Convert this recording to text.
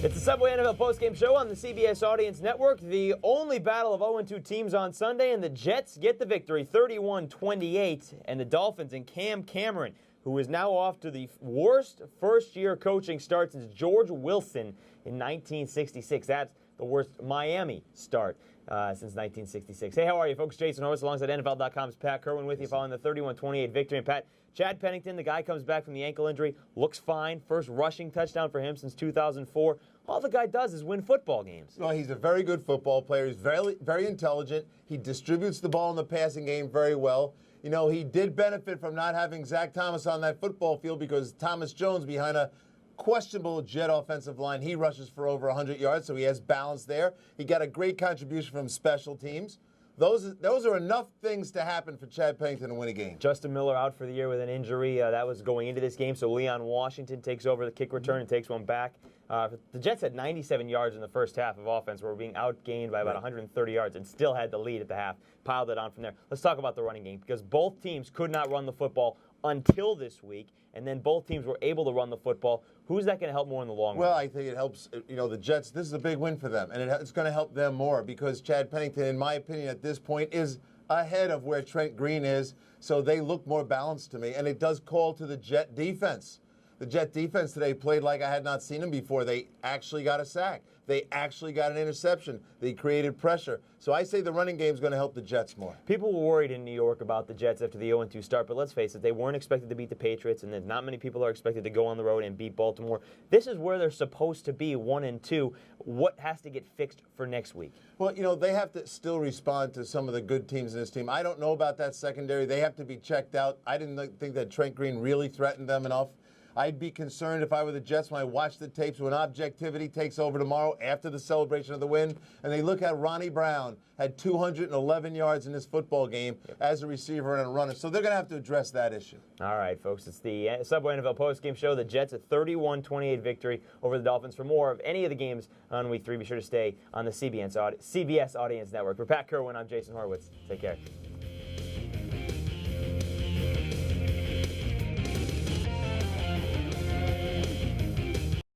It's the Subway NFL Postgame Show on the CBS Audience Network. The only battle of 0-2 teams on Sunday, and the Jets get the victory 31-28. And the Dolphins and Cam Cameron, who is now off to the worst first-year coaching start since George Wilson in 1966. That's the worst Miami start since 1966. Hey, how are you, folks? Jason Horowitz alongside NFL.com's Pat Kirwan with you following the 31-28 victory. And Pat, Chad Pennington, the guy comes back from the ankle injury, looks fine. First rushing touchdown for him since 2004. All the guy does is win football games. Well, he's a very good football player. He's very, very intelligent. He distributes the ball in the passing game very well. You know, he did benefit from not having Zach Thomas on that football field because Thomas Jones, behind a questionable Jet offensive line, he rushes for over 100 yards, so he has balance there. He got a great contribution from special teams. Those are enough things to happen for Chad Pennington to win a game. Justin Miller out for the year with an injury. That was going into this game, so Leon Washington takes over the kick return and takes one back. The Jets had 97 yards in the first half of offense. Were being outgained by about 130 yards and still had the lead at the half. Piled it on from there. Let's talk about the running game because both teams could not run the football until this week, and then both teams were able to run the football. Who's that going to help more in the long run? Well, I think it helps, the Jets. This is a big win for them, and it's going to help them more because Chad Pennington, in my opinion, at this point is ahead of where Trent Green is, so they look more balanced to me, and it does call to the Jet defense. The Jet defense today played like I had not seen them before. They actually got a sack. They actually got an interception. They created pressure. So I say the running game is going to help the Jets more. People were worried in New York about the Jets after the 0-2 start, but let's face it, they weren't expected to beat the Patriots, and then not many people are expected to go on the road and beat Baltimore. This is where they're supposed to be, 1-2. What has to get fixed for next week? Well, they have to still respond to some of the good teams in this team. I don't know about that secondary. They have to be checked out. I didn't think that Trent Green really threatened them enough. I'd be concerned if I were the Jets when I watch the tapes when objectivity takes over tomorrow after the celebration of the win, and they look at Ronnie Brown had 211 yards in this football game as a receiver and a runner. So they're going to have to address that issue. All right, folks. It's the Subway NFL postgame show. The Jets a 31-28 victory over the Dolphins. For more of any of the games on Week 3, be sure to stay on the CBS Audience Network. For Pat Kirwan, I'm Jason Horowitz. Take care.